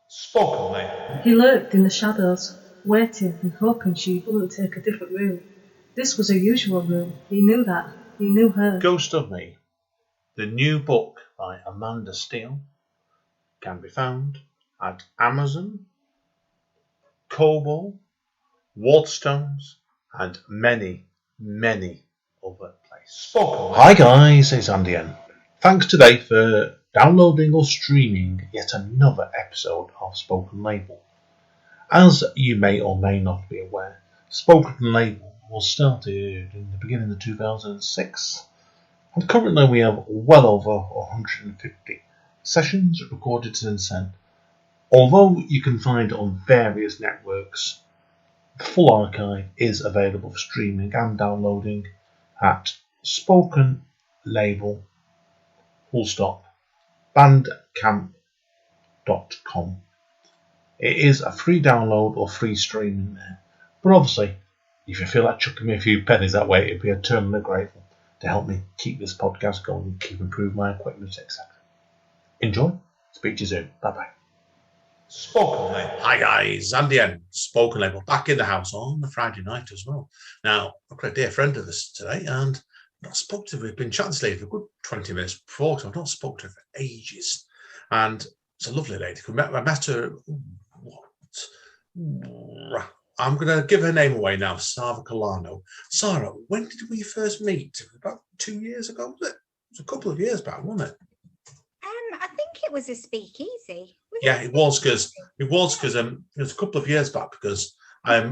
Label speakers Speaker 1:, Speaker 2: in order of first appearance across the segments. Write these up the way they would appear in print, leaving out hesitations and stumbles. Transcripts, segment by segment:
Speaker 1: Spoken label.
Speaker 2: He lurked in the shadows, waiting and hoping she wouldn't take a different route. This was her usual room. He knew that. He knew her.
Speaker 1: Ghost of Me, the new book by Amanda Steele, can be found at Amazon, Kobo, Waterstones, and many, many other places. Hi guys, it's Andy N. Thanks today for downloading or streaming yet another episode of Spoken Label. As you may or may not be aware, Spoken Label was started in the beginning of 2006, and currently we have well over 150 sessions recorded since then. Although you can find it on various networks, the full archive is available for streaming and downloading at Spoken Label bandcamp.com. It is a free download or free stream in there, but obviously, if you feel like chucking me a few pennies that way, it'd be eternally grateful to help me keep this podcast going and keep improving my equipment, etc. Enjoy. Speak to you soon. Bye bye. Spoken Label. Hi guys, Andy N. Spoken Label back in the house on the Friday night as well. Now, I've got a dear friend of us today, and I've not spoken to her. We've been chatting to her for a good 20 minutes before, so I've not spoken to her for ages. And it's a lovely lady. I met her. I'm going to give her name away now. Sarra Culleno. Sara, when did we first meet? About 2 years ago, was it? It was a couple of years back, wasn't it?
Speaker 3: I think it was a speakeasy.
Speaker 1: It was because it was a couple of years back because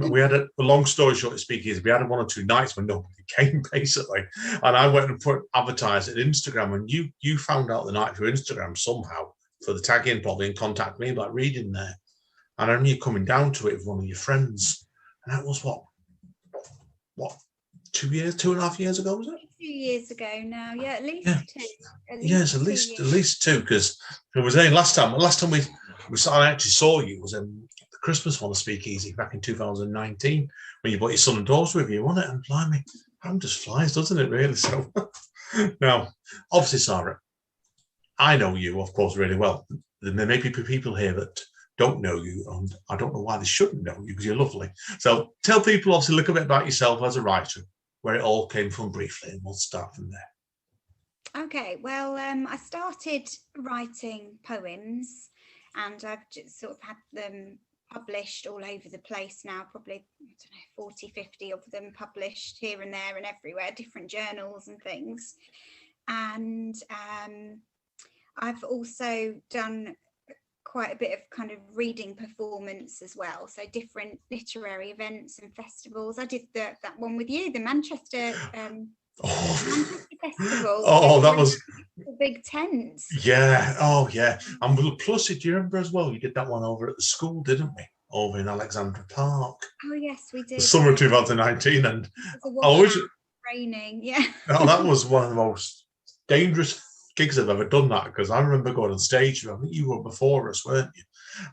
Speaker 1: we had a long story short, speakeasy. We had 1 or 2 nights when nobody came basically, and I went and advertised it on Instagram, and you found out the night through Instagram somehow for the tag in probably and contact me about reading there, and I remember you coming down to it with one of your friends, and that was what 2.5 years ago, was it?
Speaker 3: 2 years ago now, yeah, at least 2.
Speaker 1: Yes, at least 2, because it was last time I actually saw you was the Christmas one, the speakeasy back in 2019 when you brought your son and daughter with you, wasn't it? And blimey, time just flies, doesn't it? Really. So now, obviously, Sarah, I know you, of course, really well. There may be people here that don't know you, and I don't know why they shouldn't know you because you're lovely. So tell people obviously a little bit about yourself as a writer, where it all came from briefly, and we'll start from there.
Speaker 3: Okay, well, I started writing poems, and I've just sort of had them published all over the place now, probably, 40, 50 of them published here and there and everywhere, different journals and things. And I've also done quite a bit of kind of reading performance as well, so different literary events and festivals. I did that one with you, the Manchester Festival.
Speaker 1: That was
Speaker 3: the big tents.
Speaker 1: Yeah. And plus, do you remember as well? You did that one over at the school, didn't we? Over in Alexandra Park.
Speaker 3: Oh yes, we did.
Speaker 1: The summer of 2019, and
Speaker 3: raining. Yeah.
Speaker 1: That was one of the most dangerous gigs I've ever done, that, because I remember going on stage. I think you were before us, weren't you?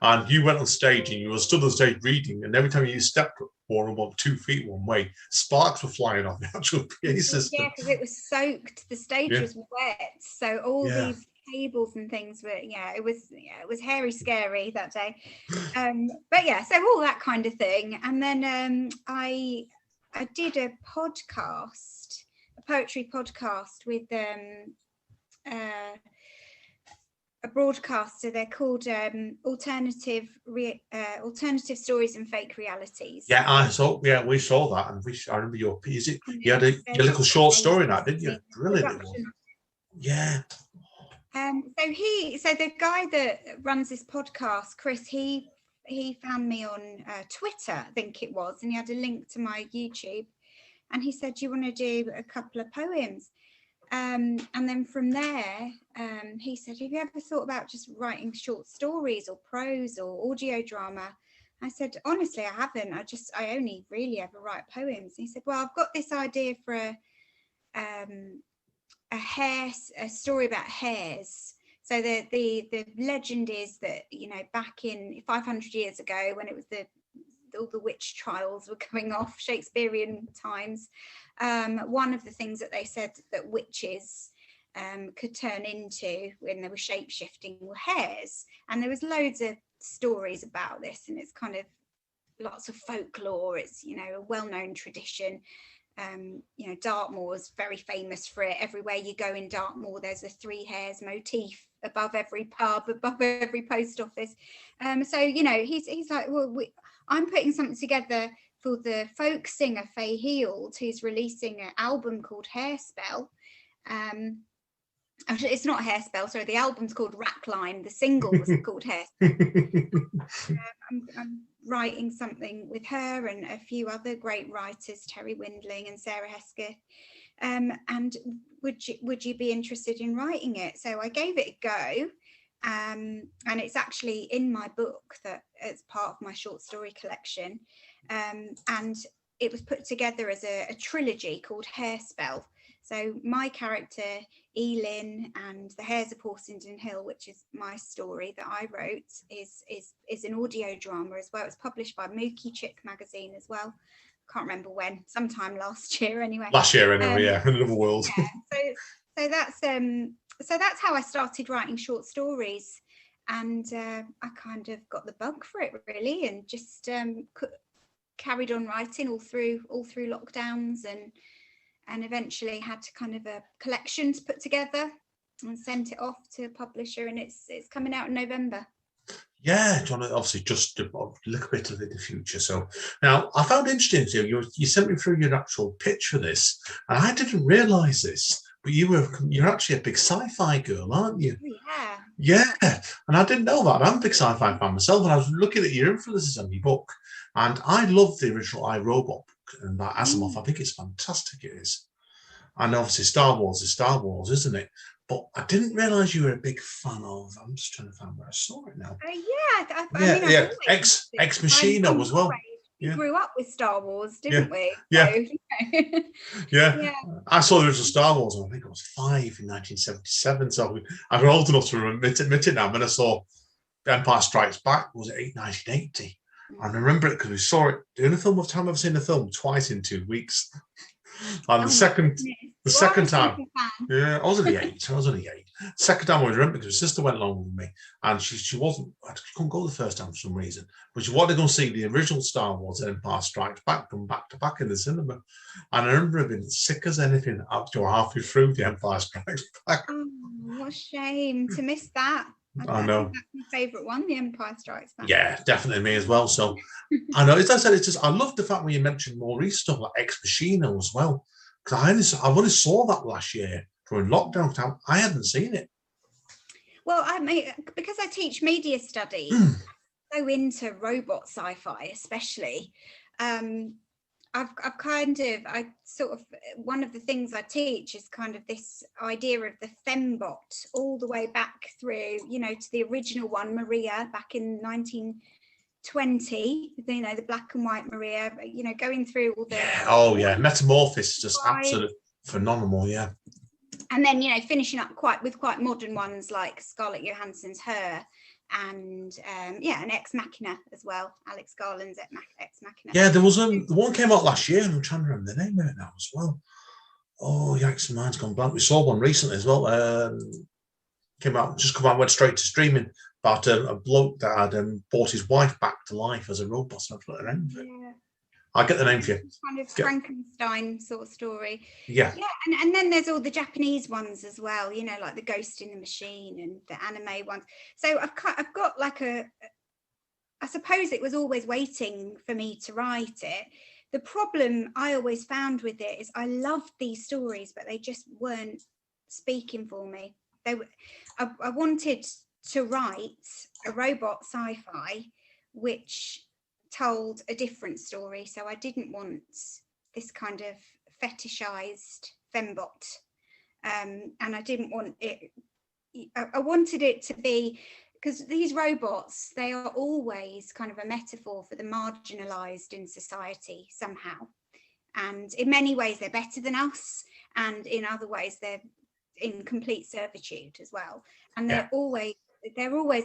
Speaker 1: And you went on stage and you were stood on stage reading, and every time you stepped more than 2 feet one way, sparks were flying off the actual PA system.
Speaker 3: Yeah, because it was soaked. The stage was wet, so all these cables and things were. It was hairy, scary that day. But yeah, so all that kind of thing, and then I did a podcast, a poetry podcast with a broadcaster. They're called alternative stories and fake realities.
Speaker 1: Yeah, we saw that, and I remember your piece. You had your little short story now, didn't you? Brilliant. Yeah.
Speaker 3: So the guy that runs this podcast, Chris, he found me on Twitter, I think it was, and he had a link to my YouTube, and he said, "Do you want to do a couple of poems?" And then from there, he said, "Have you ever thought about just writing short stories or prose or audio drama?" I said, "Honestly, I haven't. I only really ever write poems." And he said, "Well, I've got this idea for a story about hares." So the legend is that, back in 500 years ago, when it was all the witch trials were going off, Shakespearean times, one of the things that they said that witches could turn into, when they were shape-shifting, were hares. And there was loads of stories about this, and it's kind of lots of folklore. It's, you know, a well-known tradition. You know, Dartmoor's very famous for it. Everywhere you go in Dartmoor, there's a 3 hares motif above every pub, above every post office. So, you know, he's like, well, I'm putting something together for the folk singer Faye Heald, who's releasing an album called Hairspell. It's not Hairspell, sorry, the album's called Rackline, the single was called Hairspell. I'm writing something with her and a few other great writers, Terry Windling and Sarah Hesketh. And would you be interested in writing it? So I gave it a go. And it's actually in my book, that it's part of my short story collection. And it was put together as a trilogy called Hairspell. So my character, Elin, and The Hares of Horsenden Hill, which is my story that I wrote, is an audio drama as well. It's published by Mookie Chick magazine as well. Can't remember when, sometime last year anyway.
Speaker 1: Last year anyway, yeah, in another world.
Speaker 3: Yeah, so that's how I started writing short stories, and I kind of got the bug for it really, and just carried on writing all through lockdowns, and eventually had to kind of a collection to put together and sent it off to a publisher, and it's coming out in November.
Speaker 1: Yeah, John, obviously just a little bit of the future. So now I found it interesting too, you sent me through your actual pitch for this, and I didn't realise this, but you're actually a big sci-fi girl, aren't you? Yeah, and I didn't know that. I'm a big sci-fi fan myself, and I was looking at your influences on your book, and I love the original I, Robot book and that Asimov. I think it's fantastic, it is. And obviously Star Wars is Star Wars, isn't it? But I didn't realise you were a big fan of. I'm just trying to find where I saw it now.
Speaker 3: I mean,
Speaker 1: Ex Machina as well.
Speaker 3: We grew up with Star Wars, didn't we?
Speaker 1: Yeah.
Speaker 3: So,
Speaker 1: yeah. I saw the original Star Wars, and I think I was 5 in 1977. So I'm old enough to admit it now. When I saw Empire Strikes Back, was it 1980? I remember it because we saw it. The only time I've seen the film twice in 2 weeks. And the second time, yeah, I was only 8. Second time I was remember because my sister went along with me, and she couldn't go the first time for some reason, but she wanted to go see the original Star Wars Empire Strikes Back, come back to back in the cinema, and I remember being sick as anything after halfway through the Empire Strikes Back.
Speaker 3: Oh, what a shame to miss that.
Speaker 1: I know.
Speaker 3: That's my favourite one, The Empire Strikes Back.
Speaker 1: Yeah, definitely me as well. So I know, as I said, I love the fact when you mentioned more recent stuff like Ex Machina as well, because I only saw that last year during lockdown time. I hadn't seen it.
Speaker 3: Well, I mean, because I teach media studies, so into robot sci-fi especially. One of the things I teach is kind of this idea of the fembot all the way back through, to the original one, Maria, back in 1920, the black and white Maria, going through all the...
Speaker 1: Yeah. Metamorphosis is just absolutely phenomenal, yeah.
Speaker 3: And then, finishing up with quite modern ones like Scarlett Johansson's Her, and an Ex Machina as well, Alex Garland's Ex Machina.
Speaker 1: Yeah, there was the one came out last year, and I'm trying to remember the name of it now as well. Oh, yikes, mine's gone blank. We saw one recently as well. Went straight to streaming about a bloke that had brought his wife back to life as a robot. So I've got the name of it. Yeah. I'll get the name for you.
Speaker 3: Kind of Frankenstein sort of story.
Speaker 1: Yeah.
Speaker 3: Yeah, and then there's all the Japanese ones as well, like the Ghost in the Machine and the anime ones. So I've got like I suppose it was always waiting for me to write it. The problem I always found with it is I loved these stories, but they just weren't speaking for me. I wanted to write a robot sci-fi which told a different story, so I didn't want this kind of fetishized fembot, and I didn't want it. I wanted it to be, because these robots, they are always kind of a metaphor for the marginalized in society somehow, and in many ways they're better than us, and in other ways they're in complete servitude as well, and they're always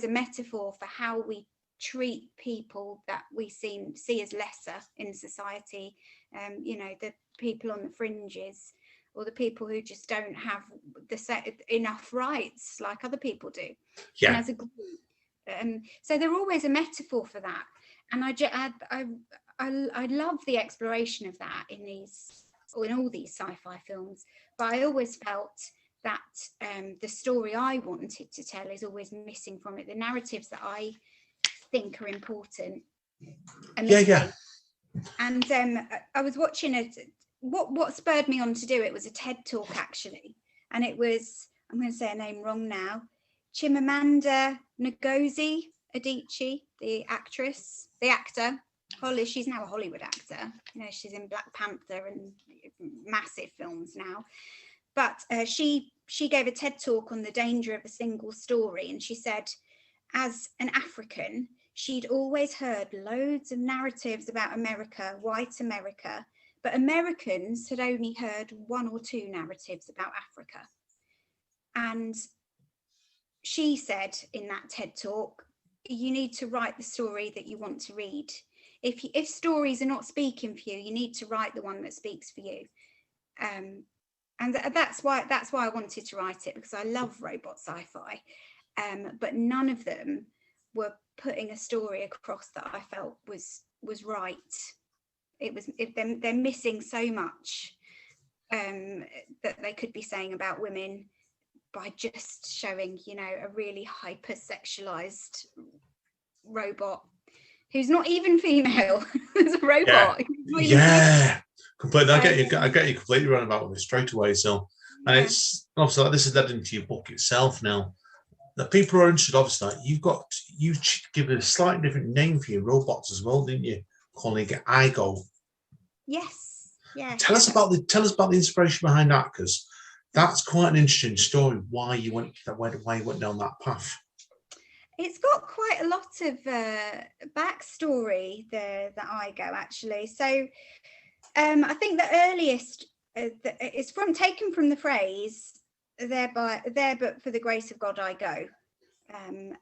Speaker 3: a metaphor for how we treat people that we see as lesser in society, the people on the fringes. or the people who just don't have enough rights like other people do.
Speaker 1: Yeah.
Speaker 3: And as a group, so they're always a metaphor for that. And I love the exploration of that in all these sci-fi films. But I always felt that the story I wanted to tell is always missing from it. The narratives that I think are important are missing.
Speaker 1: Yeah.
Speaker 3: And I was watching what spurred me on to do it was a TED talk, actually. And it was, I'm going to say her name wrong now, Chimamanda Ngozi Adichie, the actor. She's now a Hollywood actor. You know, she's in Black Panther and massive films now. But she gave a TED talk on the danger of a single story. And she said, as an African, she'd always heard loads of narratives about America, white America, but Americans had only heard one or two narratives about Africa. And she said in that TED talk, you need to write the story that you want to read. If stories are not speaking for you, you need to write the one that speaks for you. And that's why I wanted to write it, because I love robot sci-fi, but none of them were putting a story across that I felt was right. They're missing so much that they could be saying about women by just showing, you know, a really hypersexualized robot who's not even female. It's a robot.
Speaker 1: Yeah. Completely. I get you completely right about it straight away. So, and it's obviously like this is led into your book itself now. The people who are interested, obviously, you give it a slightly different name for your robots as well, didn't you? Calling it IGO.
Speaker 3: Yes. Yeah.
Speaker 1: Tell us about the inspiration behind that, because that's quite an interesting story. Why you went down that path.
Speaker 3: It's got quite a lot of backstory, the IGO, actually. So I think the earliest it's taken from the phrase there but for the grace of God I go.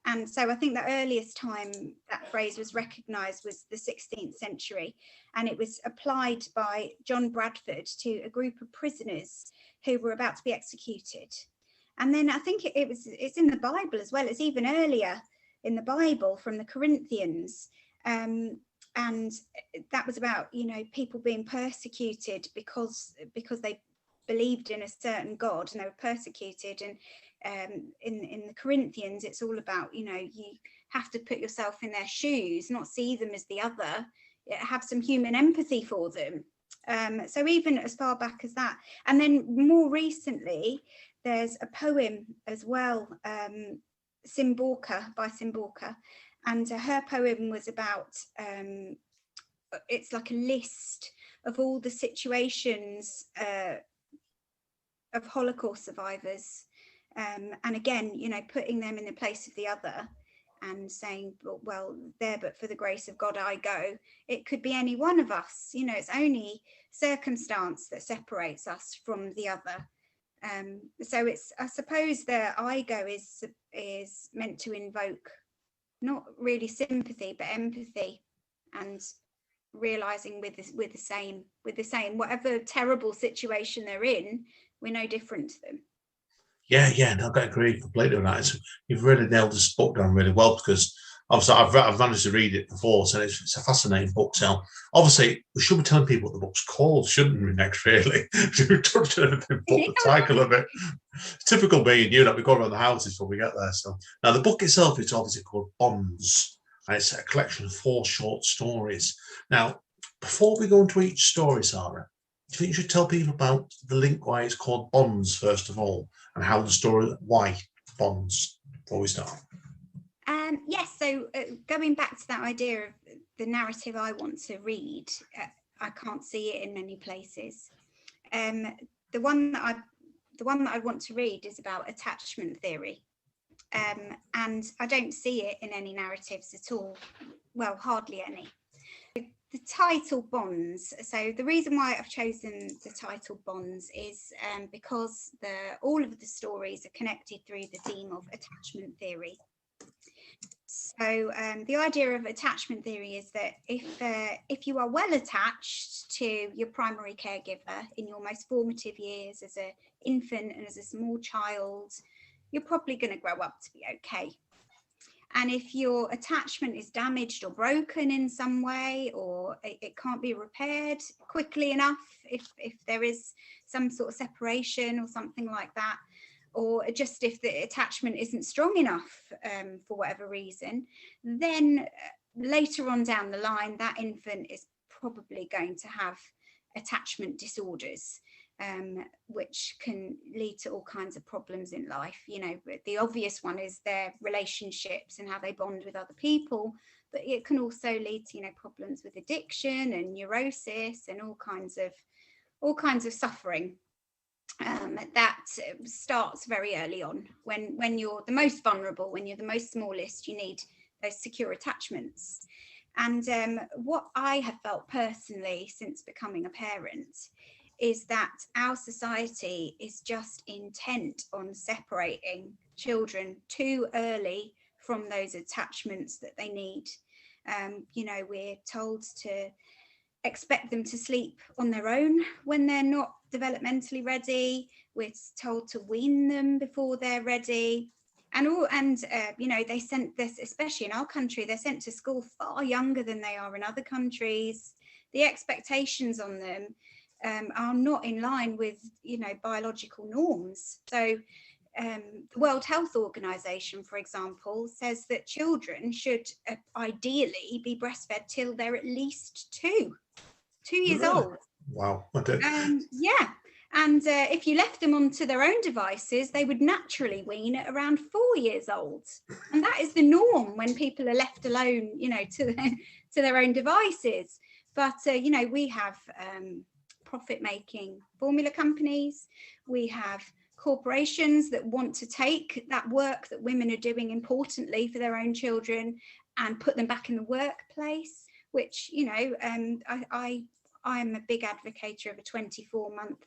Speaker 3: And so I think the earliest time that phrase was recognised was the 16th century, and it was applied by John Bradford to a group of prisoners who were about to be executed. And then I think it's in the Bible as well. It's even earlier in the Bible from the Corinthians. And that was about, you know, people being persecuted because they believed in a certain God and they were persecuted. And in the Corinthians, it's all about, you know, you have to put yourself in their shoes, not see them as the other, have some human empathy for them. So even as far back as that. And then more recently, there's a poem as well, Simborka, by Simborka. And her poem was about, it's like a list of all the situations of Holocaust survivors. And again, you know, putting them in the place of the other and saying, well, there, but for the grace of God, I go. It could be any one of us, you know, it's only circumstance that separates us from the other. So it's, I suppose the I go is meant to invoke not really sympathy, but empathy, and realizing with the same, whatever terrible situation they're in, we're no different to them.
Speaker 1: Yeah, no, I agree completely on that. You've really nailed this book down really well, because obviously I've managed to read it before, so it's a fascinating book. So obviously we should be telling people what the book's called, shouldn't we? Next, really, we touched on the book, the title of it. Typical me and you that we go around the houses when we get there. So now the book itself is obviously called Bonds, and it's a collection of 4 short stories. Now, before we go into each story, Sarah, do you think you should tell people about the link why it's called Bonds first of all, and how the story, why Bonds, before we start?
Speaker 3: Yes, so going back to that idea of the narrative I want to read, I can't see it in many places. The one that I want to read is about attachment theory, and I don't see it in any narratives at all. Well, hardly any. The title Bonds. So the reason why I've chosen the title Bonds is because all of the stories are connected through the theme of attachment theory. So the idea of attachment theory is that if you are well attached to your primary caregiver in your most formative years as an infant and as a small child, you're probably going to grow up to be okay. And if your attachment is damaged or broken in some way, or it can't be repaired quickly enough, if there is some sort of separation or something like that, or just if the attachment isn't strong enough for whatever reason, then later on down the line, that infant is probably going to have attachment disorders, which can lead to all kinds of problems in life. You know, the obvious one is their relationships and how they bond with other people, but it can also lead to, you know, problems with addiction and neurosis and all kinds of suffering. That starts very early on. When you're the most vulnerable, when you're the most smallest, you need those secure attachments. And what I have felt personally since becoming a parent is that our society is just intent on separating children too early from those attachments that they need. You know, we're told to expect them to sleep on their own when they're not developmentally ready. We're told to wean them before they're ready. And you know, they sent this, especially in our country, they're sent to school far younger than they are in other countries. The expectations on them are not in line with, you know, biological norms. So the World Health Organization, for example, says that children should ideally be breastfed till they're at least 2 years old.
Speaker 1: Wow. Okay.
Speaker 3: Yeah. And if you left them onto their own devices, they would naturally wean at around 4 years old. And that is the norm when people are left alone, you know, to their own devices. But, you know, we have profit-making formula companies. We have corporations that want to take that work that women are doing importantly for their own children and put them back in the workplace, which, you know, I'm a big advocate of a 24-month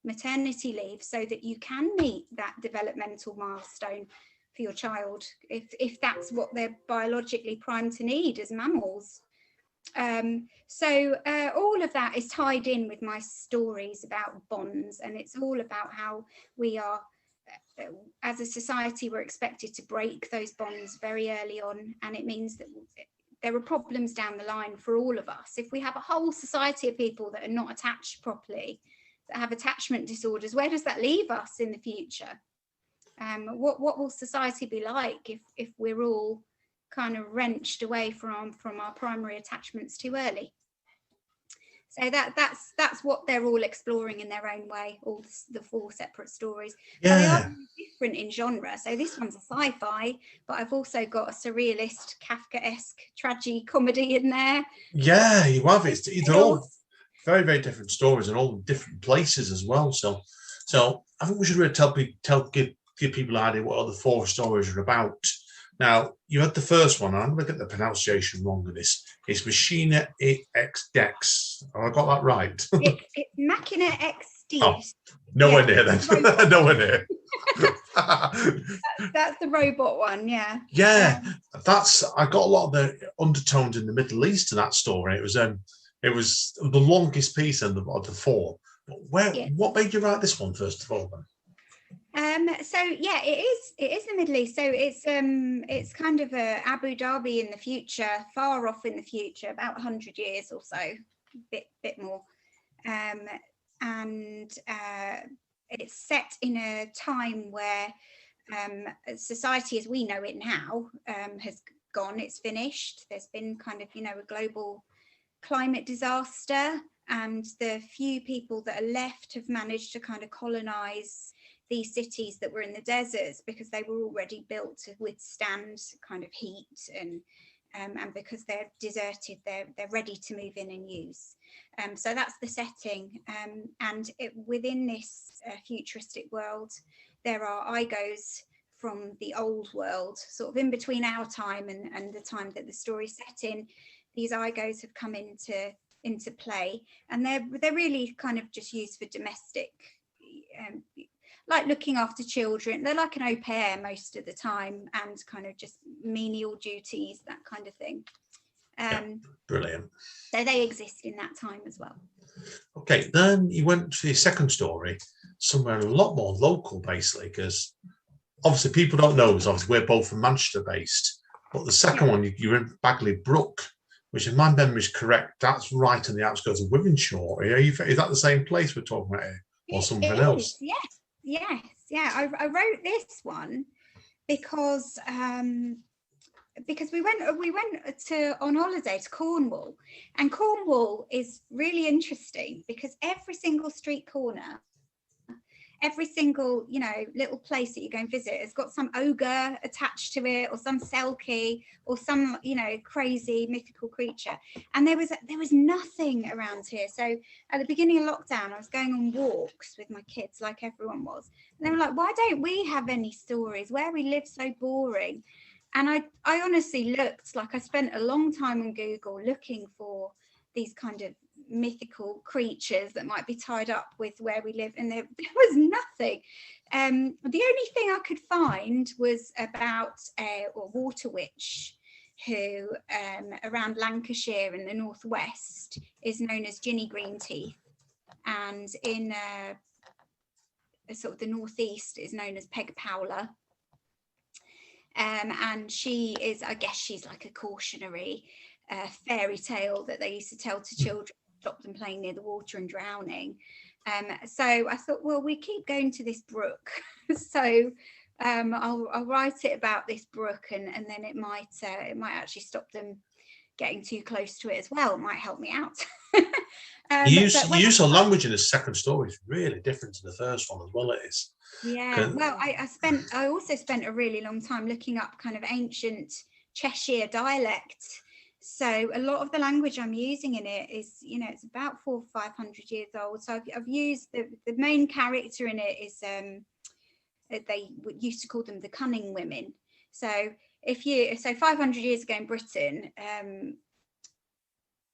Speaker 3: maternity leave so that you can meet that developmental milestone for your child if that's what they're biologically primed to need as mammals. So all of that is tied in with my stories about bonds, and it's all about how we are, as a society, we're expected to break those bonds very early on, and it means that there are problems down the line for all of us. If we have a whole society of people that are not attached properly, that have attachment disorders, where does that leave us in the future? What will society be like if we're all kind of wrenched away from our primary attachments too early? So that's what they're all exploring in their own way, all the 4 separate stories.
Speaker 1: Yeah.
Speaker 3: But they are different in genre. So this one's a sci-fi, but I've also got a surrealist, Kafkaesque tragedy in there.
Speaker 1: Yeah, you have. They're all very, very different stories and all different places as well. So I think we should really give people an idea what all the 4 stories are about. Now, you had the first one, and I'm going to get the pronunciation wrong of this. It's Machina X Dex. Have I got that right?
Speaker 3: It's Machina X Dex.
Speaker 1: Oh, nowhere near then. Nowhere near.
Speaker 3: That's the robot one, yeah.
Speaker 1: Yeah, I got a lot of the undertones in the Middle East in that story. It was the longest piece of the 4. But what made you write this one first of all then?
Speaker 3: So yeah, it is the Middle East. So it's kind of a Abu Dhabi in the future, far off in the future, about 100 years or so, bit more, and it's set in a time where society as we know it now has gone. It's finished. There's been kind of, you know, a global climate disaster, and the few people that are left have managed to kind of colonize these cities that were in the deserts because they were already built to withstand kind of heat, and because they're deserted, they're ready to move in and use. So that's the setting, and within this futuristic world, there are Igos from the old world, sort of in between our time and the time that the story's set in. These Igos have come into play, and they're really kind of just used for domestic, like looking after children. They're like an au pair most of the time, and kind of just menial duties, that kind of thing.
Speaker 1: Brilliant.
Speaker 3: So they exist in that time as well.
Speaker 1: Okay, then you went to your second story, somewhere a lot more local, basically, because obviously people don't know us. Obviously, we're both from Manchester based, but the second one, you're in Bagley Brook, which, if my memory is correct, that's right on the outskirts of Wythenshawe. Is that the same place we're talking about here, or something else?
Speaker 3: Yes. I wrote this one because we went on holiday to Cornwall, and Cornwall is really interesting because every single street corner, every single, you know, little place that you go and visit has got some ogre attached to it, or some selkie, or some, you know, crazy mythical creature. And there was nothing around here. So at the beginning of lockdown, I was going on walks with my kids, like everyone was, and they were like, why don't we have any stories? Where we live so boring. And I honestly looked, like, I spent a long time on Google looking for these kind of mythical creatures that might be tied up with where we live, and there was nothing. The only thing I could find was about a water witch who around Lancashire in the northwest is known as Ginny Greenteeth, and in sort of the northeast is known as Peg Powler. And she is, I guess she's like a cautionary fairy tale that they used to tell to children, stop them playing near the water and drowning. So I thought, well, we keep going to this brook, so I'll write it about this brook, and then it might actually stop them getting too close to it as well. It might help me out.
Speaker 1: You use the language in the second story is really different to the first one as well. It is.
Speaker 3: Yeah, well, I also spent a really long time looking up kind of ancient Cheshire dialect. So a lot of the language I'm using in it is, you know, it's about 400 or 500 years old. So I've used the main character in it is they used to call them the Cunning Women. So 500 years ago in Britain,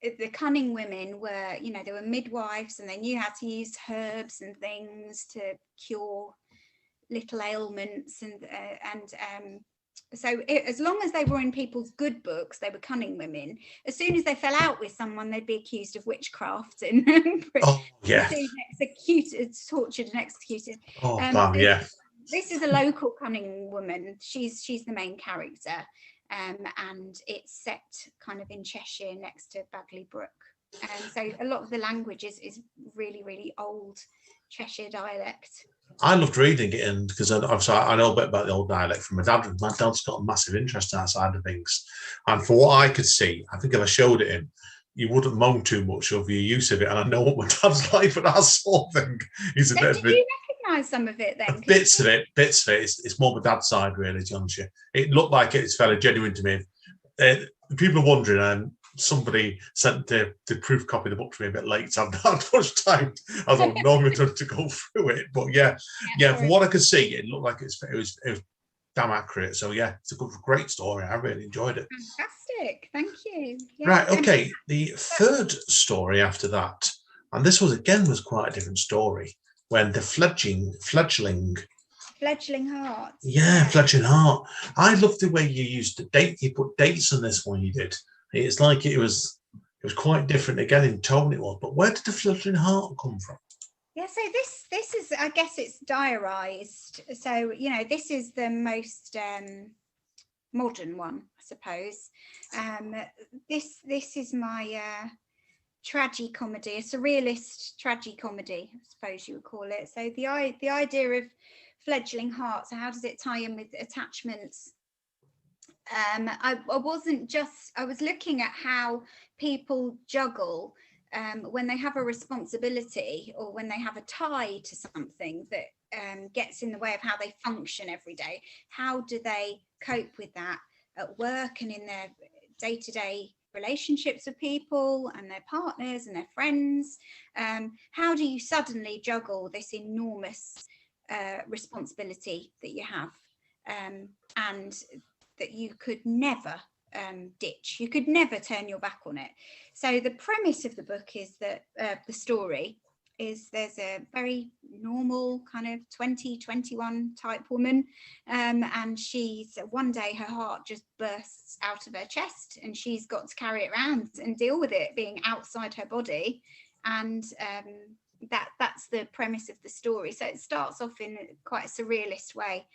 Speaker 3: the Cunning Women were, you know, they were midwives, and they knew how to use herbs and things to cure little ailments, so as long as they were in people's good books, they were cunning women. As soon as they fell out with someone, they'd be accused of witchcraft and tortured and executed. This is a local cunning woman. She's the main character, and it's set kind of in Cheshire next to Bagley Brook. So a lot of the language is really, really old Cheshire dialect.
Speaker 1: I loved reading it, and because I know a bit about the old dialect from my dad. My dad's got a massive interest in that side of things, and for what I could see, I think if I showed it him, you wouldn't moan too much over your use of it. And I know what my dad's like for that sort of thing. He's a bit.
Speaker 3: Did you recognise some of it then?
Speaker 1: Bits of it. It's more my dad's side, really, John. It looked like it's fairly genuine to me. People are wondering, somebody sent the proof copy of the book to me a bit late, so I've not had much time as I would normally to go through it. But from what I could see, it looked like it was damn accurate. So it's a great story. I really enjoyed it.
Speaker 3: Fantastic, thank you. Yeah.
Speaker 1: Right, okay. The third story after that, and this was quite a different story, when the fledgling
Speaker 3: heart.
Speaker 1: Yeah, Fledgling heart. I love the way you used the date. You put dates on this one. You did. It's like it was quite different again in tone. It was, but where did the fledgling heart come from?
Speaker 3: Yeah, so this is, I guess it's diarised. So, you know, this is the most modern one, I suppose. This is my tragicomedy, a surrealist tragicomedy, I suppose you would call it. So the idea of fledgling heart, so how does it tie in with attachments? I was looking at how people juggle when they have a responsibility, or when they have a tie to something that gets in the way of how they function every day. How do they cope with that at work and in their day-to-day relationships with people and their partners and their friends? How do you suddenly juggle this enormous responsibility that you have, and that you could never ditch? You could never turn your back on it. So the premise of the book is that the story is there's a very normal kind of 20, 21 type woman, and she's one day her heart just bursts out of her chest and she's got to carry it around and deal with it being outside her body. And that's the premise of the story. So it starts off in quite a surrealist way,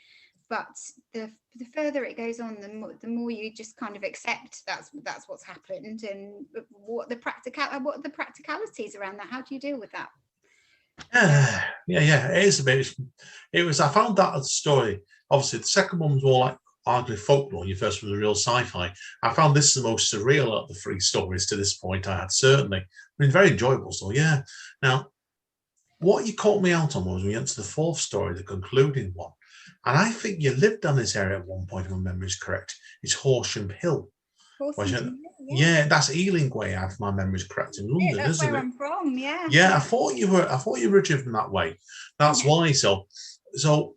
Speaker 3: but the further it goes on, the more you just kind of accept that's what's happened, and what the practicalities around that. How do you deal with that?
Speaker 1: Yeah, it is a bit. It was. I found that story. Obviously, the second one was more like arguably folklore. Your first one was real sci-fi. I found this the most surreal of the three stories to this point. I had certainly. I mean, very enjoyable. So yeah. Now, what you caught me out on was we went to the fourth story, the concluding one, and I think you lived on this area at one point, if my memory is correct. It's Horsham Hill. Yeah, that's Ealing Way, if my memory is correct, in London,
Speaker 3: that's
Speaker 1: isn't
Speaker 3: where
Speaker 1: it?
Speaker 3: I'm from. Yeah.
Speaker 1: Yeah, I thought you were driven that way. That's why. So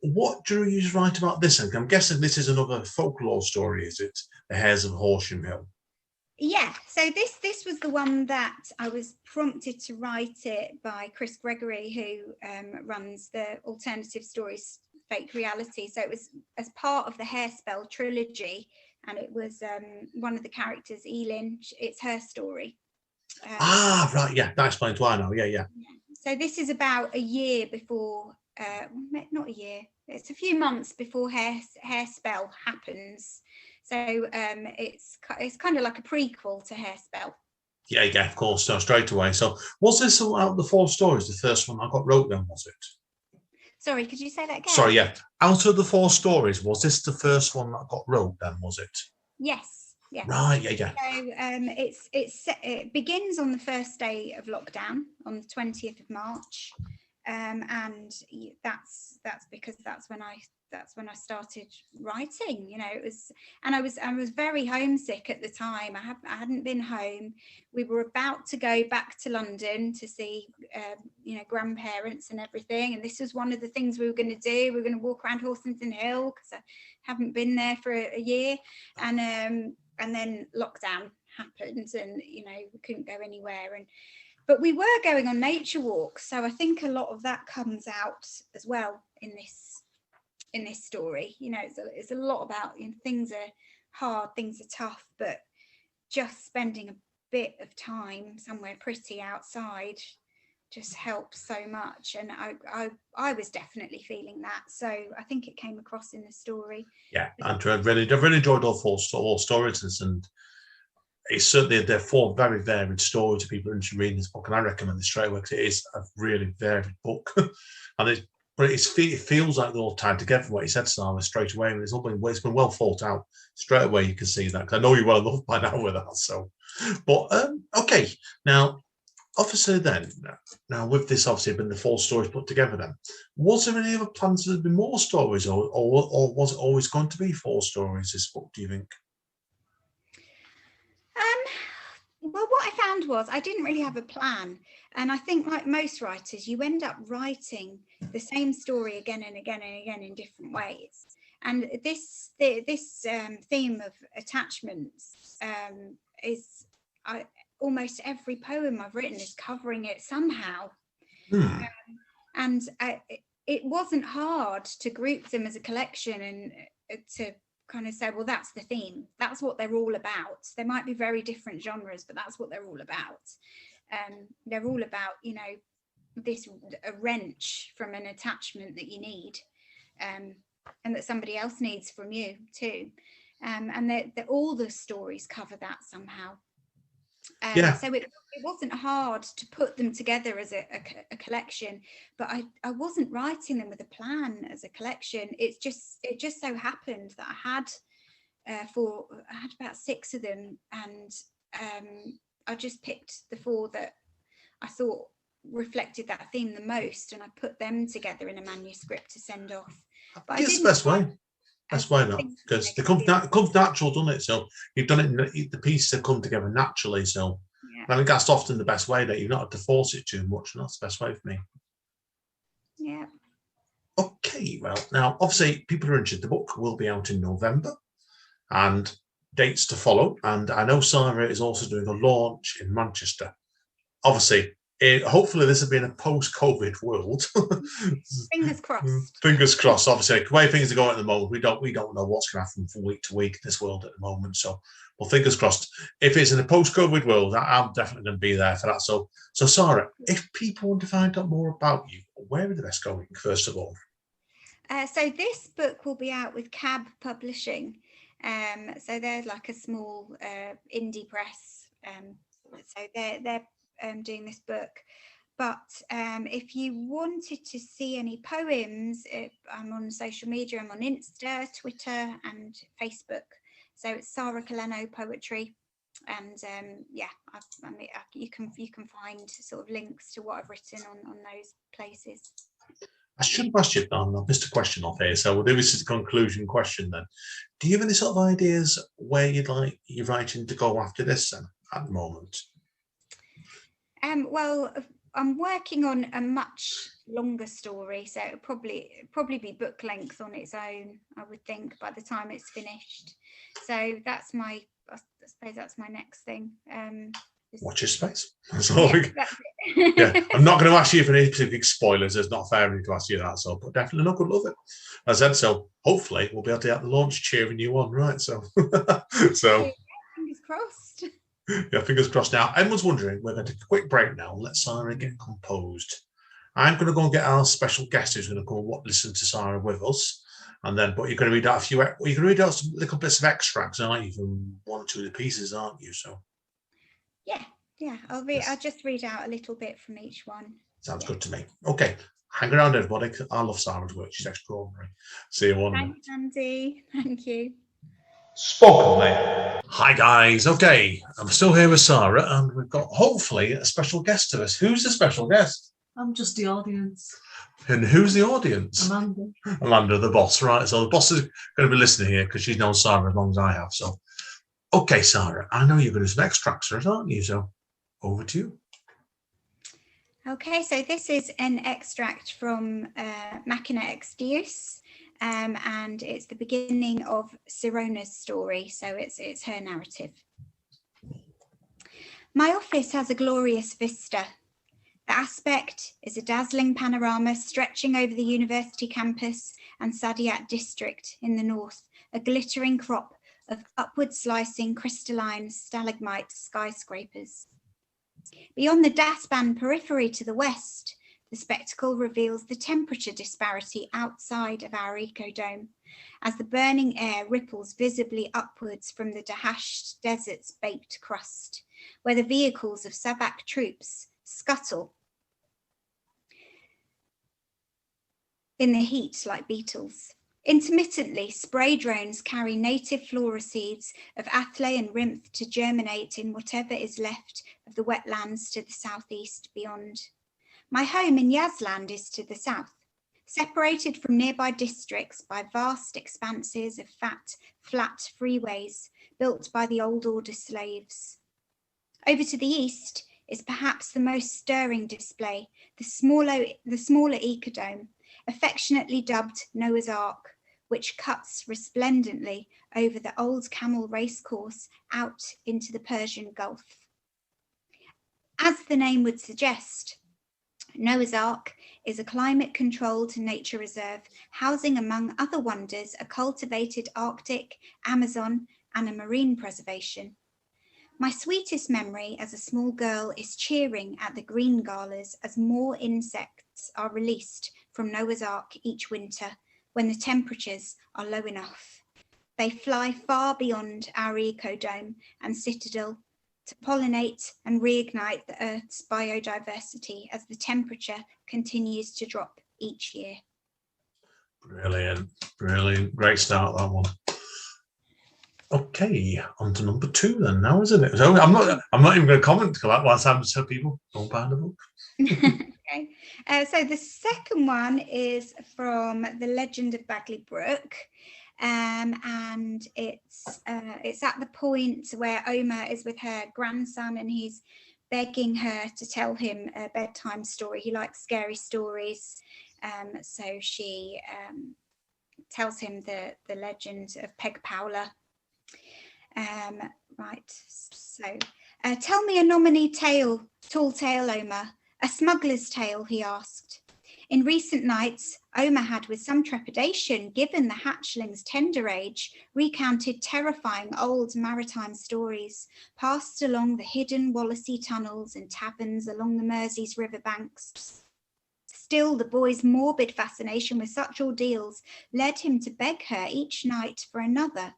Speaker 1: what drew you to write about this? I'm guessing this is another folklore story, is it? The Hares of Horsham Hill.
Speaker 3: Yeah, so this was the one that I was prompted to write it by Chris Gregory, who runs the Alternative Stories Fake Reality. So it was as part of the Hairspell trilogy, and it was one of the characters, Elin. It's her story.
Speaker 1: Right, yeah, that explains why now. Yeah.
Speaker 3: So this is about a year before, not a year. It's a few months before Hairspell happens. So it's kind of like a prequel to Hairspell.
Speaker 1: Yeah, of course. So straight away. So was this out of the four stories the first one I got wrote then, was it?
Speaker 3: Sorry, could you say that again?
Speaker 1: Sorry, yeah. Out of the four stories, was this the first one that got wrote then, was it?
Speaker 3: Yes. Yeah.
Speaker 1: Right, yeah.
Speaker 3: So it begins on the first day of lockdown on the 20th of March. And that's because that's when I started writing. You know, it was, and I was very homesick at the time. I hadn't been home. We were about to go back to London to see grandparents and everything, and this was one of the things we were going to do. We were going to walk around Horsington Hill because I haven't been there for a year, and then lockdown happened, and we couldn't go anywhere. But we were going on nature walks, so I think a lot of that comes out as well in this story. It's a lot about things are hard, things are tough, but just spending a bit of time somewhere pretty outside just helps so much. And I was definitely feeling that, so I think it came across in the story.
Speaker 1: Yeah, and I've really enjoyed all stories, and it's certainly they're four very varied stories to people who are interested in reading this book, and I recommend it straight away because it is a really varied book. And it feels like they're all tied together. What you said, Sarah, straight away, and it's been well thought out. Straight away, you can see that, because I know you well enough by now with that. So, but okay, now obviously then, now with this obviously been the four stories put together. Then, was there any other plans to be more stories, or was it always going to be four stories? This book, do you think?
Speaker 3: Well, what I found was I didn't really have a plan. And I think, like most writers, you end up writing the same story again and again and again in different ways. And this theme of attachments is almost every poem I've written is covering it somehow. It wasn't hard to group them as a collection and to kind of say, well, that's the theme, that's what they're all about. There might be very different genres, but that's what they're all about. They're all about a wrench from an attachment that you need, and that somebody else needs from you too, and all the stories cover that somehow. So it wasn't hard to put them together as a collection, but I wasn't writing them with a plan as a collection. It just so happened that I had about 6 of them, and I just picked the 4 that I thought reflected that theme the most, and I put them together in a manuscript to send off. But
Speaker 1: it's the best way. That's why not, because it comes natural, doesn't it? So you've done it, the pieces have come together naturally. So I think that's often the best way, that you've not had to force it too much, and that's the best way for me.
Speaker 3: Yeah.
Speaker 1: Okay, well, now obviously people who are interested, the book will be out in November, and dates to follow. And I know Sarah is also doing a launch in Manchester. Obviously, hopefully this will be in a post-COVID world.
Speaker 3: Fingers crossed.
Speaker 1: Fingers crossed. Obviously, the way things are going at the moment, we don't know what's going to happen from week to week in this world at the moment. So, well, fingers crossed. If it's in a post-COVID world, I'm definitely going to be there for that. So Sarah, if people want to find out more about you, where are the best going? First of all,
Speaker 3: so this book will be out with CAAB Publishing. So they're like a small indie press. So they're doing this book. But if you wanted to see any poems, I'm on social media. I'm on Insta, Twitter, and Facebook. So it's Sara Culleno Poetry, and you can find sort of links to what I've written on those places.
Speaker 1: I should have asked you, I missed a question off here, so we'll do this as a conclusion question then. Do you have any sort of ideas where you'd like your writing to go after this then, at the moment?
Speaker 3: Well, I'm working on a much longer story, so it'll probably be book length on its own, I would think, by the time it's finished. So I suppose that's my next thing.
Speaker 1: Watch your space. That's
Speaker 3: it.
Speaker 1: Yeah, I'm not going to ask you for any specific spoilers. It's not fair to ask you that. So, but definitely not good love it. As I said, so hopefully we'll be able to get the launch cheering you on, right? So,
Speaker 3: fingers crossed.
Speaker 1: Yeah, fingers crossed. Now, everyone's wondering. We're going to take a quick break now. Let Sarah get composed. I'm going to go and get our special guest who's going to go listen to Sarah with us, and then. But you're going to read out you're going to read out some little bits of extracts, aren't you, from one or two of the pieces, aren't you? So.
Speaker 3: Yeah. I'll just read out a little bit from each one.
Speaker 1: Sounds good to me. Okay, hang around, everybody. I love Sarah's work. She's extraordinary. See you one.
Speaker 3: Thanks, Andy. Thank you.
Speaker 1: Spoken, mate. Hi, guys. Okay, I'm still here with Sarah, and we've got hopefully a special guest to us. Who's the special guest?
Speaker 2: I'm just the audience.
Speaker 1: And who's the audience?
Speaker 2: Amanda,
Speaker 1: the boss, right? So the boss is going to be listening here because she's known Sarah as long as I have. So, okay, Sarah, I know you're going to do some extracts for us, aren't you? So, over to you.
Speaker 3: Okay, so this is an extract from Machina Ex Deus, and it's the beginning of Sirona's story, so it's her narrative. My office has a glorious vista. The aspect is a dazzling panorama stretching over the university campus and Sadiat district in the north, a glittering crop of upward slicing crystalline stalagmite skyscrapers. Beyond the daspan periphery to the west, the spectacle reveals the temperature disparity outside of our ecodome, as the burning air ripples visibly upwards from the Dahasht desert's baked crust, where the vehicles of Savak troops scuttle in the heat like beetles. Intermittently, spray drones carry native flora seeds of Athley and Rhynth to germinate in whatever is left of the wetlands to the southeast beyond. My home in Yazland is to the south, separated from nearby districts by vast expanses of fat, flat freeways built by the old order slaves. Over to the east is perhaps the most stirring display, the smaller ecodome, affectionately dubbed Noah's Ark, which cuts resplendently over the old camel racecourse out into the Persian Gulf. As the name would suggest, Noah's Ark is a climate-controlled nature reserve, housing among other wonders a cultivated Arctic, Amazon, and a marine preservation. My sweetest memory as a small girl is cheering at the green galas as more insects are released from Noah's Ark each winter when the temperatures are low enough. They fly far beyond our ecodome and citadel to pollinate and reignite the Earth's biodiversity as the temperature continues to drop each year.
Speaker 1: Brilliant, brilliant. Great start, that one. Okay, on to number 2 then now, isn't it? So I'm not even going to comment because that's how some people don't buy the book.
Speaker 3: Okay, so the second one is from The Legend of Bagley Brook, and it's at the point where Oma is with her grandson and he's begging her to tell him a bedtime story. He likes scary stories, so she tells him the legend of Peg Powler. Right, so tell me a nominee tale, tall tale, Oma, A smuggler's tale, he asked. In recent nights, Omer had with some trepidation, given the hatchling's tender age, recounted terrifying old maritime stories, passed along the hidden Wallasey tunnels and taverns along the Mersey's riverbanks. Still, the boy's morbid fascination with such ordeals led him to beg her each night for another.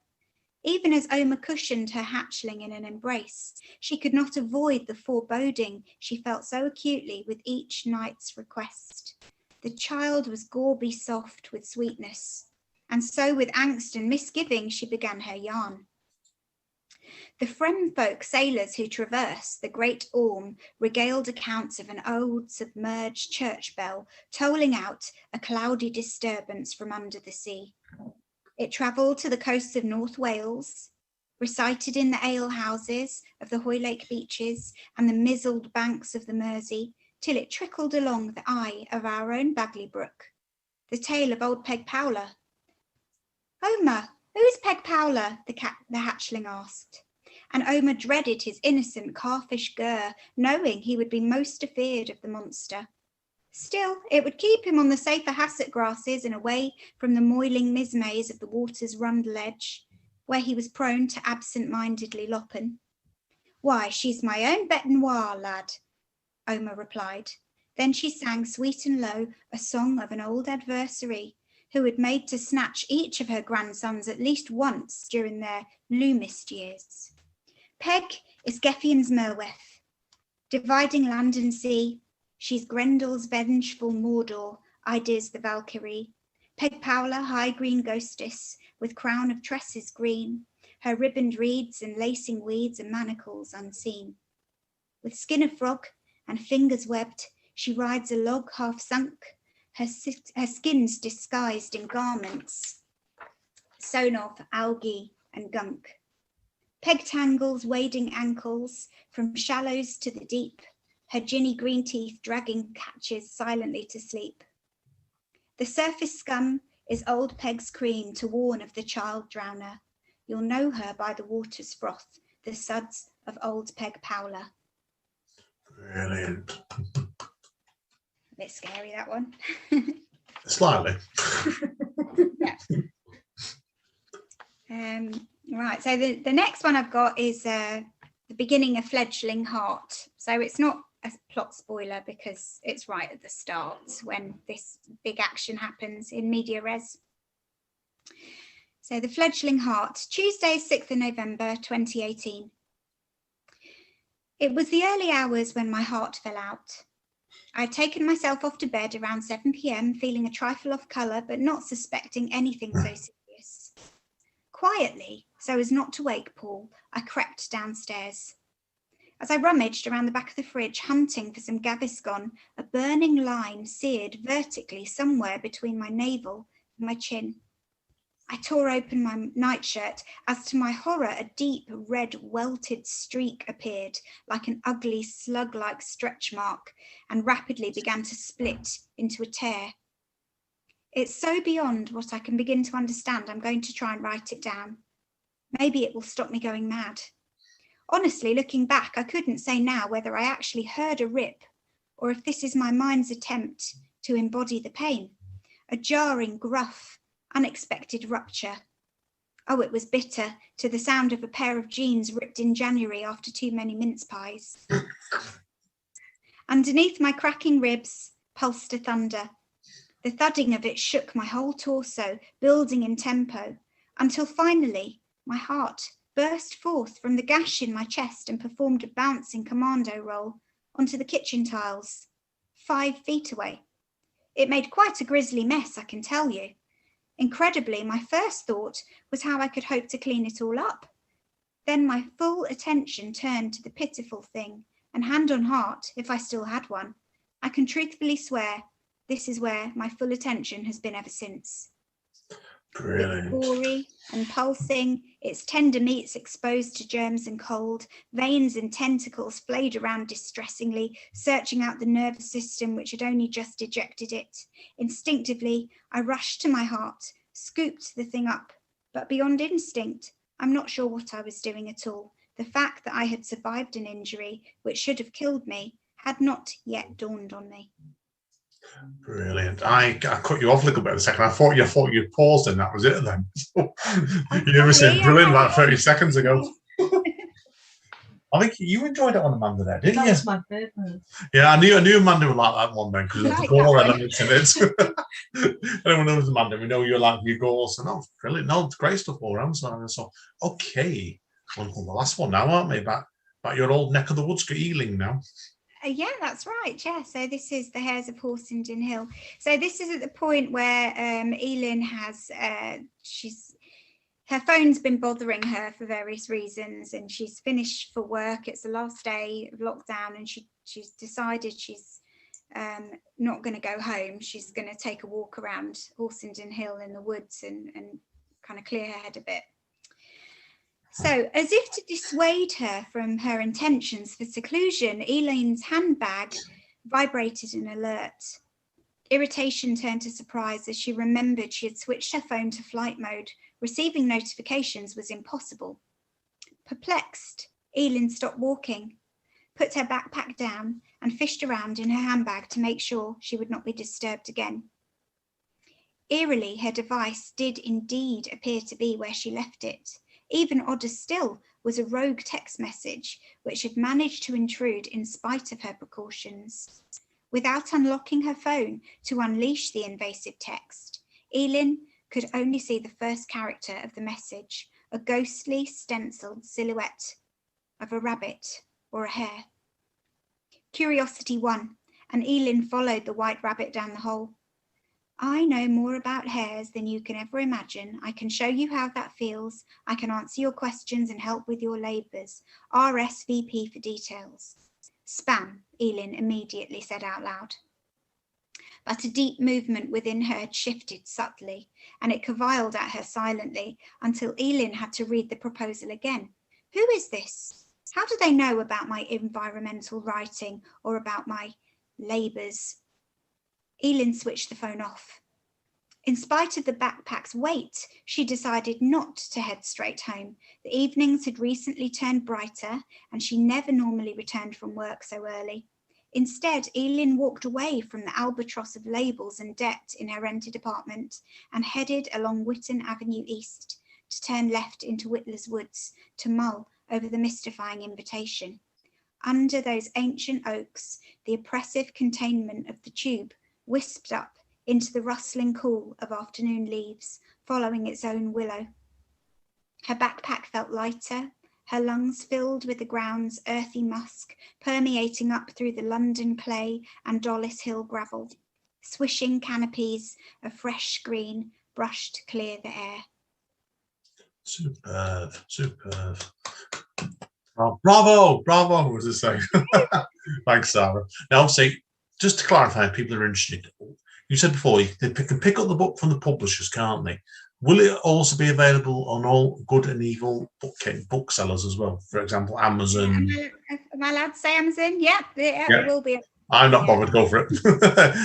Speaker 3: Even as Omer cushioned her hatchling in an embrace, she could not avoid the foreboding she felt so acutely with each night's request. The child was gauby soft with sweetness, and so with angst and misgiving she began her yarn. The Fremfolk sailors who traversed the Great Orme regaled accounts of an old submerged church bell tolling out a cloudy disturbance from under the sea. It travelled to the coasts of North Wales, recited in the alehouses of the Hoylake beaches and the mizzled banks of the Mersey, till it trickled along the eye of our own Bagley Brook. The tale of old Peg Powler. Omer, who is Peg Powler? The hatchling asked. And Omer dreaded his innocent calfish gur, knowing he would be most afeard of the monster. Still, it would keep him on the safer hassock grasses and away from the moiling mismays of the water's rundle edge, where he was prone to absent-mindedly loppen. Why, she's my own bête noire, lad, Omer replied. Then she sang sweet and low a song of an old adversary who had made to snatch each of her grandsons at least once during their loomist years. Peg is Gefion's Merweth, dividing land and sea. She's Grendel's vengeful Mordor, Ides the Valkyrie. Peg Powler, high green ghostess, with crown of tresses green, her ribboned reeds and lacing weeds and manacles unseen. With skin of frog and fingers webbed, she rides a log half sunk, her skins disguised in garments sewn of algae and gunk. Peg tangles wading ankles from shallows to the deep, her ginny green teeth dragging catches silently to sleep. The surface scum is old Peg's cream to warn of the child drowner. You'll know her by the water's froth, the suds of old Peg Powler.
Speaker 1: Brilliant.
Speaker 3: A bit scary, that one.
Speaker 1: Slightly.
Speaker 3: Yeah. Right, so the next one I've got is the beginning of Fledgling Heart. So it's not a plot spoiler because it's right at the start when this big action happens in media res. So the Fledgling Heart, Tuesday, 6th of November, 2018. It was the early hours when my heart fell out. I had taken myself off to bed around 7 p.m, feeling a trifle off colour, but not suspecting anything so serious. Quietly, so as not to wake Paul, I crept downstairs. As I rummaged around the back of the fridge, hunting for some Gaviscon, a burning line seared vertically somewhere between my navel and my chin. I tore open my nightshirt as, to my horror, a deep red welted streak appeared like an ugly slug-like stretch mark and rapidly began to split into a tear. It's so beyond what I can begin to understand, I'm going to try and write it down. Maybe it will stop me going mad. Honestly, looking back, I couldn't say now whether I actually heard a rip or if this is my mind's attempt to embody the pain. A jarring, gruff, unexpected rupture. Oh, it was bitter, to the sound of a pair of jeans ripped in January after too many mince pies. Underneath my cracking ribs pulsed a thunder. The thudding of it shook my whole torso, building in tempo, until finally my heart burst forth from the gash in my chest and performed a bouncing commando roll onto the kitchen tiles, 5 feet away. It made quite a grisly mess, I can tell you. Incredibly, my first thought was how I could hope to clean it all up. Then my full attention turned to the pitiful thing, and hand on heart, if I still had one, I can truthfully swear this is where my full attention has been ever since.
Speaker 1: Brilliant.
Speaker 3: It's gory and pulsing, its tender meats exposed to germs and cold, veins and tentacles flayed around distressingly, searching out the nervous system which had only just ejected it. Instinctively, I rushed to my heart, scooped the thing up, but beyond instinct, I'm not sure what I was doing at all. The fact that I had survived an injury which should have killed me had not yet dawned on me.
Speaker 1: Brilliant. I cut you off a little bit a second. I thought you paused and that was it then. You never said brilliant about 30 seconds ago. I think you enjoyed it on Amanda there, didn't you?
Speaker 2: That's my favourite.
Speaker 1: Yeah, I knew Amanda would like that one then because of the gore elements in it. Anyone knows Amanda, we know you like your gore. So no, brilliant. No, it's great stuff all around. So okay. On the last one now, aren't we? About your old neck of the woods, Ealing now.
Speaker 3: Yeah, that's right. Yeah, so this is The Hares of Horsenden Hill. So this is at the point where Elin has, her phone's been bothering her for various reasons, and she's finished for work. It's the last day of lockdown, and she's decided she's not going to go home. She's going to take a walk around Horsenden Hill in the woods and kind of clear her head a bit. So, as if to dissuade her from her intentions for seclusion, Elaine's handbag vibrated an alert. Irritation turned to surprise as she remembered she had switched her phone to flight mode. Receiving notifications was impossible. Perplexed, Elaine stopped walking, put her backpack down, and fished around in her handbag to make sure she would not be disturbed again. Eerily, her device did indeed appear to be where she left it. Even odder still was a rogue text message which had managed to intrude in spite of her precautions. Without unlocking her phone to unleash the invasive text, Elin could only see the first character of the message, a ghostly stenciled silhouette of a rabbit or a hare. Curiosity won, and Elin followed the white rabbit down the hole. I know more about hares than you can ever imagine. I can show you how that feels. I can answer your questions and help with your labours. RSVP for details. Spam, Elin immediately said out loud. But a deep movement within her had shifted subtly, and it caviled at her silently until Elin had to read the proposal again. Who is this? How do they know about my environmental writing or about my labours? Elin switched the phone off. In spite of the backpack's weight, she decided not to head straight home. The evenings had recently turned brighter, and she never normally returned from work so early. Instead, Elin walked away from the albatross of labels and debt in her rented apartment and headed along Witton Avenue East to turn left into Whittler's Woods to mull over the mystifying invitation. Under those ancient oaks, the oppressive containment of the tube wisped up into the rustling cool of afternoon leaves, following its own willow. Her backpack felt lighter, her lungs filled with the ground's earthy musk, permeating up through the London clay and Dollis Hill gravel. Swishing canopies of fresh green brushed to clear the air.
Speaker 1: Superb, superb. Oh, bravo, was it saying? Thanks, Sarah. Now, see, just to clarify, people are interested. You said before they can pick up the book from the publishers, can't they? Will it also be available on all good and evil booksellers as well? For example, Amazon.
Speaker 3: Am I allowed to say Amazon? Yeah, it will be.
Speaker 1: I'm not bothered. Go for it.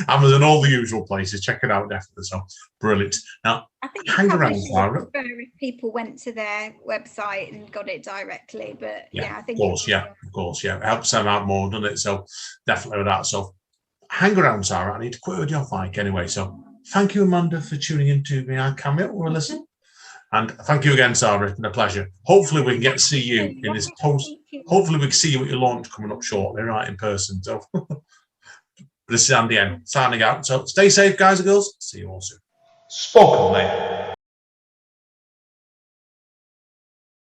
Speaker 1: Amazon, all the usual places. Check it out, definitely. So brilliant. Now,
Speaker 3: I think
Speaker 1: hang around, Sarah.
Speaker 3: If people went to their website and got it directly, but I think
Speaker 1: of course, it helps them out more, doesn't it? So definitely with that. So hang around, Sarah. I need to quit with your mic anyway. So thank you, Amanda, for tuning in to me. I cameo or listen. And thank you again, Sarah. It's been a pleasure. Hopefully we can get to see you in this post. Hopefully we can see you at your launch coming up shortly, right, in person. So this is Andy N signing out. So stay safe, guys and girls. See you all soon. Spoken, mate.